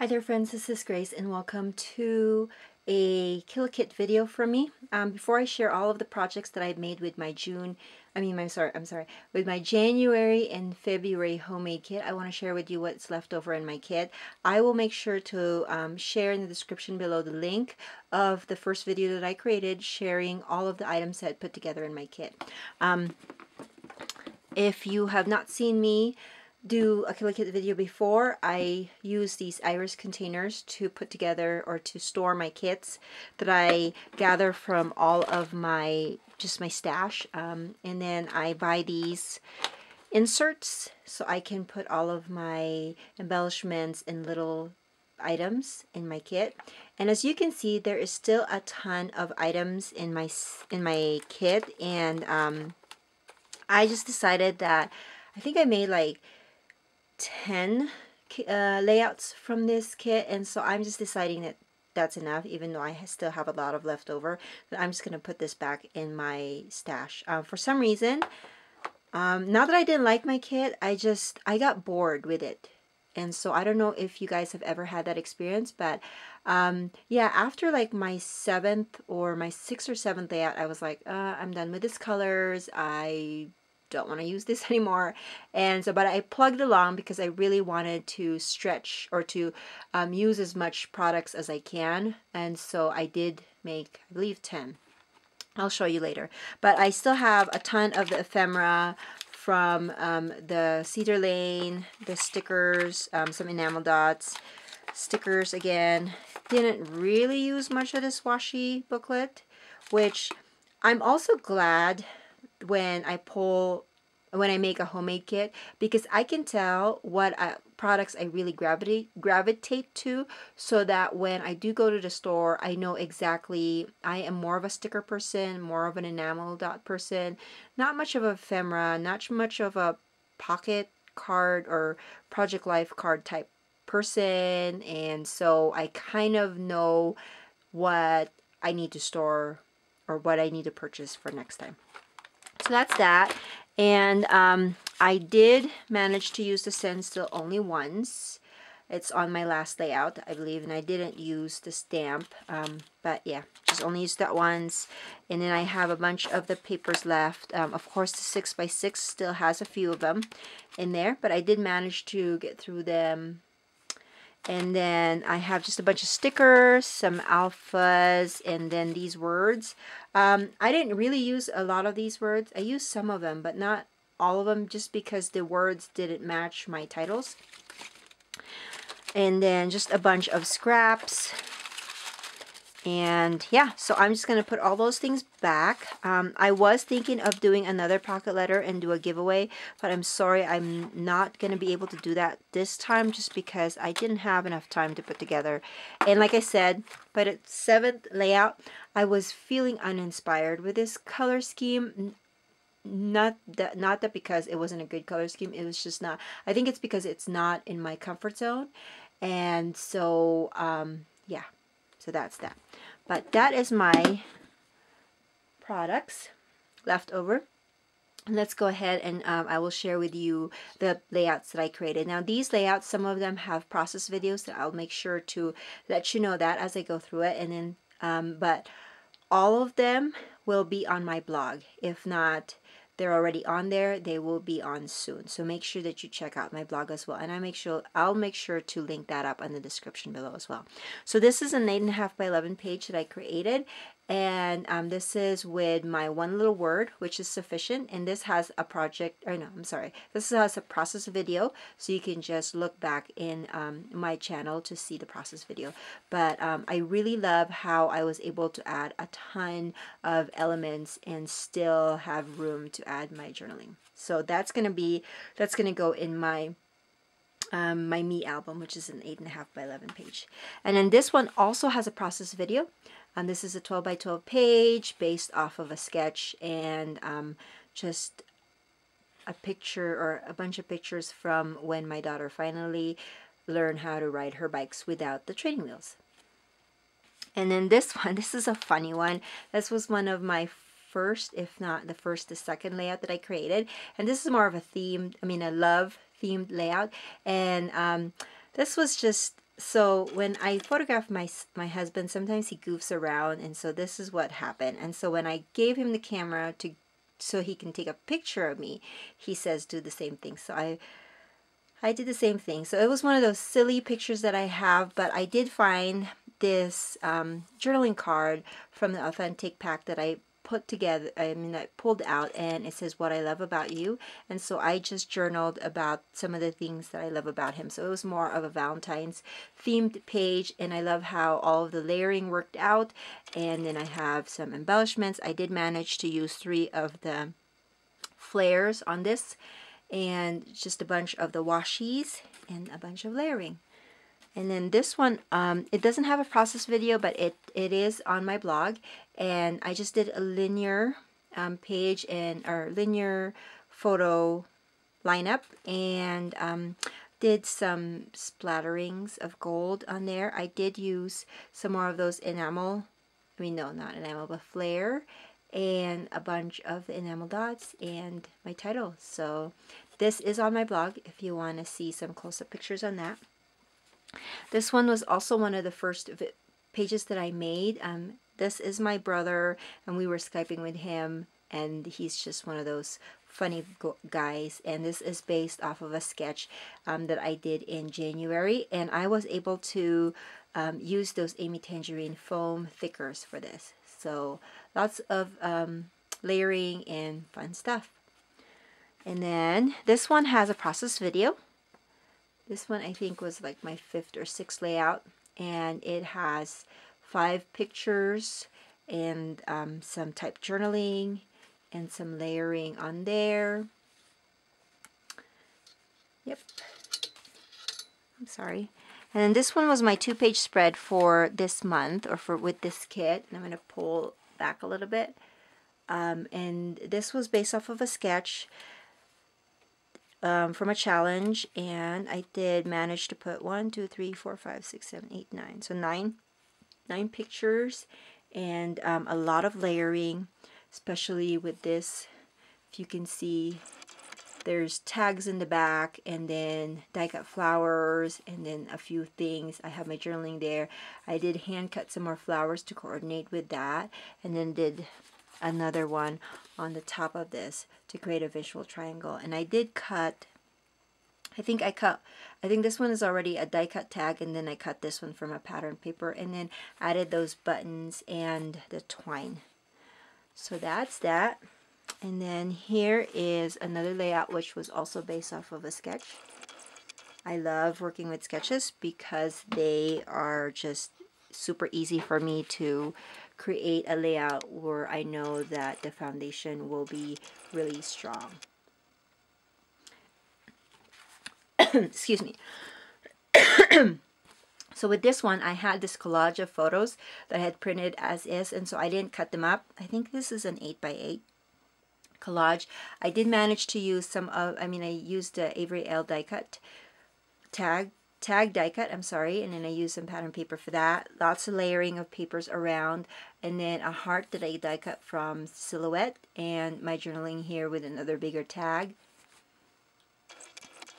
Hi there friends, this is Grace and welcome to a Kill Kit video from me. Before I share all of the projects that I've made with my with my January and February homemade kit, I want to share with you what's left over in my kit. I will make sure to share in the description below the link of the first video that I created sharing all of the items that I put together in my kit. If you have not seen me do a Kill Kit video before, I use these iris containers to put together or to store my kits that I gather from all of my stash, and then I buy these inserts so I can put all of my embellishments and little items in my kit. And as you can see, there is still a ton of items in my kit, and I just decided that I think I made like 10 layouts from this kit, and so I'm just deciding that that's enough, even though I still have a lot of leftover, that I'm just going to put this back in my stash. For some reason, not that I didn't like my kit, I got bored with it. And so I don't know if you guys have ever had that experience, but yeah, after like my 6th or 7th layout, I was like, I'm done with these colors. I don't want to use this anymore. And so, but I plugged along because I really wanted to stretch or to use as much products as I can. And so I did make, I believe, 10. I'll show you later. But I still have a ton of the ephemera from the Cedar Lane, the stickers, some enamel dots, stickers again. Didn't really use much of this washi booklet, which I'm also glad when I make a homemade kit, because I can tell what products I really gravitate to, so that when I do go to the store, I know exactly. I am more of a sticker person, more of an enamel dot person, not much of a ephemera, not much of a pocket card or Project Life card type person, and so I kind of know what I need to store or what I need to purchase for next time. So that's that. And I did manage to use the stencil only once. It's on my last layout, I believe, and I didn't use the stamp. But yeah, just only used that once. And then I have a bunch of the papers left. Of course, the 6x6 still has a few of them in there, but I did manage to get through them. And then I have just a bunch of stickers, some alphas, and then these words. I didn't really use a lot of these words. I used some of them, but not all of them, just because the words didn't match my titles. And then just a bunch of scraps. And yeah, so I'm just going to put all those things back. I was thinking of doing another pocket letter and do a giveaway, but I'm sorry, I'm not going to be able to do that this time, just because I didn't have enough time to put together. And like I said, by the 7th layout, I was feeling uninspired with this color scheme. Not that because it wasn't a good color scheme, it was just not. I think it's because it's not in my comfort zone. And so yeah, so that's that. But that is my products left over. Let's go ahead and I will share with you the layouts that I created. Now these layouts, some of them have process videos that I'll make sure to let you know that as I go through it. And then but all of them will be on my blog. If not, they're already on there. They will be on soon. So make sure that you check out my blog as well. And I'll make sure to link that up in the description below as well. So this is an 8.5 by 11 page that I created. And this is with my one little word, which is sufficient. And this has a this has a process video, so you can just look back in my channel to see the process video. But I really love how I was able to add a ton of elements and still have room to add my journaling. So that's gonna go in my my me album, which is an 8.5 by 11 page. And then this one also has a process video. And this is a 12 by 12 page based off of a sketch and just a picture or a bunch of pictures from when my daughter finally learned how to ride her bikes without the training wheels. And then this one, this is a funny one. This was one of my first, if not the second layout that I created. And this is more of a love themed layout. And this was just So when I photograph my husband, sometimes he goofs around, and so this is what happened. And so when I gave him the camera so he can take a picture of me, he says do the same thing. So I did the same thing. So it was one of those silly pictures that I have, but I did find this journaling card from the authentic pack that I put together, I pulled out, and it says what I love about you. And so I just journaled about some of the things that I love about him. So it was more of a Valentine's themed page, and I love how all of the layering worked out. And then I have some embellishments. I did manage to use 3 of the flares on this, and just a bunch of the washies and a bunch of layering. And then this one, it doesn't have a process video, but it is on my blog, and I just did a linear page or linear photo lineup, and did some splatterings of gold on there. I did use some more of those enamel, no, not enamel, but flare, and a bunch of the enamel dots and my title. So this is on my blog if you want to see some close-up pictures on that. This one was also one of the first pages that I made. This is my brother, and we were Skyping with him, and he's just one of those funny guys. And this is based off of a sketch that I did in January, and I was able to use those Amy Tangerine foam thickers for this. So lots of layering and fun stuff. And then this one has a process video. This one I think was like my 5th or 6th layout, and it has 5 pictures and some type journaling and some layering on there. Yep. I'm sorry. And then this one was my 2-page spread for this month, or with this kit. And I'm going to pull back a little bit. And this was based off of a sketch from a challenge, and I did manage to put 1, 2, 3, 4, 5, 6, 7, 8, 9. So 9 pictures, and a lot of layering, especially with this. If you can see, there's tags in the back, and then die cut flowers, and then a few things. I have my journaling there. I did hand cut some more flowers to coordinate with that, and then did another one on the top of this to create a visual triangle. And I did cut, I think this one is already a die cut tag, and then I cut this one from a pattern paper, and then added those buttons and the twine. So that's that. And then here is another layout, which was also based off of a sketch. I love working with sketches because they are just super easy for me to create a layout where I know that the foundation will be really strong. Excuse me. So with this one, I had this collage of photos that I had printed as is, and so I didn't cut them up. I think this is an 8x8 collage. I did manage to use some of, I used the Avery L die cut tag die cut, I'm sorry, and then I used some pattern paper for that. Lots of layering of papers around, and then a heart that I die cut from Silhouette, and my journaling here with another bigger tag.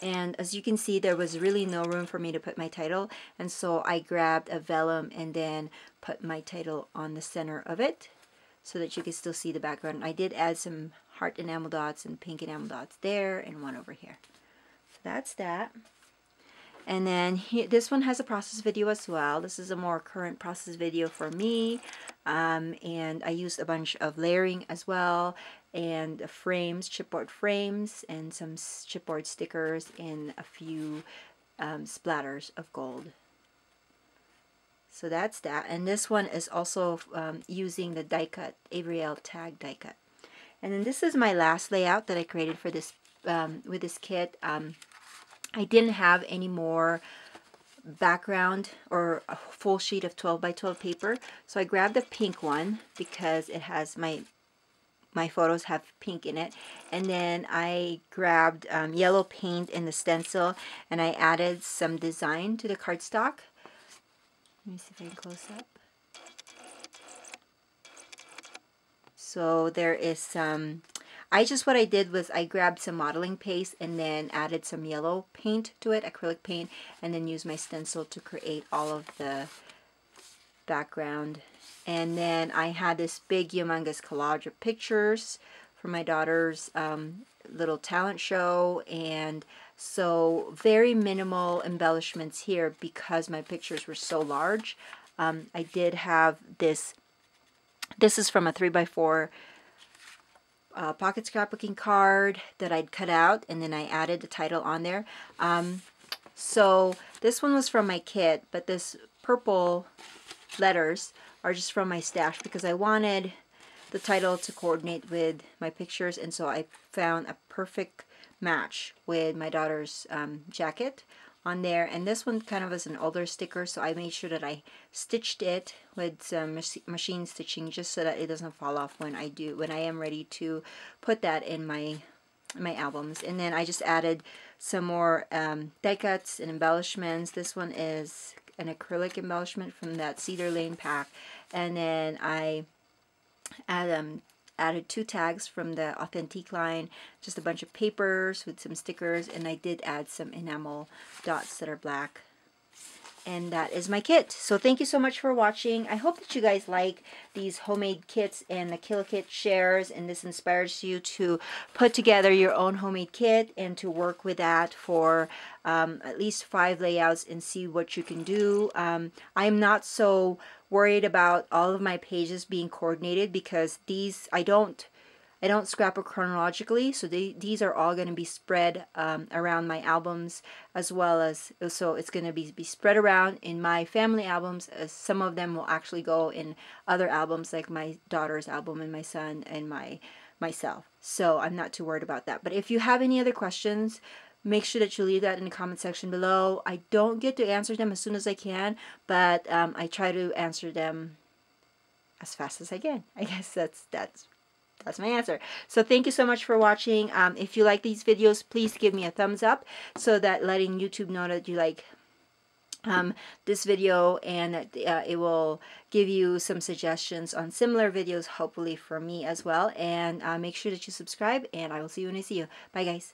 And as you can see, there was really no room for me to put my title, and so I grabbed a vellum and then put my title on the center of it so that you can still see the background. I did add some heart enamel dots and pink enamel dots there, and one over here. So that's that. And then here, this one has a process video as well. This is a more current process video for me. And I used a bunch of layering as well, and frames, chipboard frames, and some chipboard stickers, and a few splatters of gold. So that's that. And this one is also using the die cut, Avery L tag die cut. And then this is my last layout that I created for this with this kit. I didn't have any more background or a full sheet of 12 by 12 paper, so I grabbed the pink one because it has my photos have pink in it, and then I grabbed yellow paint in the stencil, and I added some design to the cardstock. Let me see if I can close up. So there is some, what I did was I grabbed some modeling paste and then added some yellow paint to it, acrylic paint, and then used my stencil to create all of the background. And then I had this big humongous collage of pictures for my daughter's little talent show, and so very minimal embellishments here because my pictures were so large. I did have this is from a 3x4 pocket scrapbooking card that I'd cut out, and then I added the title on there. So this one was from my kit, but this purple letters are just from my stash because I wanted the title to coordinate with my pictures, and so I found a perfect match with my daughter's jacket on there. And this one kind of is an older sticker, so I made sure that I stitched it with some machine stitching just so that it doesn't fall off when I am ready to put that in my albums. And then I just added some more die cuts and embellishments. This one is an acrylic embellishment from that Cedar Lane pack, and then I added 2 tags from the Authentique line, just a bunch of papers with some stickers, and I did add some enamel dots that are black. And that is my kit. So thank you so much for watching. I hope that you guys like these homemade kits and the Kill Kit shares, and this inspires you to put together your own homemade kit and to work with that for at least 5 layouts and see what you can do. I'm not so worried about all of my pages being coordinated because these I don't scrapbook chronologically, so these are all going to be spread around my albums, as well as, so it's going to be spread around in my family albums, as some of them will actually go in other albums like my daughter's album and my son and myself. So I'm not too worried about that. But if you have any other questions, make sure that you leave that in the comment section below. I don't get to answer them as soon as I can, but I try to answer them as fast as I can. I guess that's my answer. So thank you so much for watching. If you like these videos, please give me a thumbs up, so that letting YouTube know that you like this video, and it will give you some suggestions on similar videos, hopefully for me as well. And make sure that you subscribe, and I will see you when I see you. Bye guys.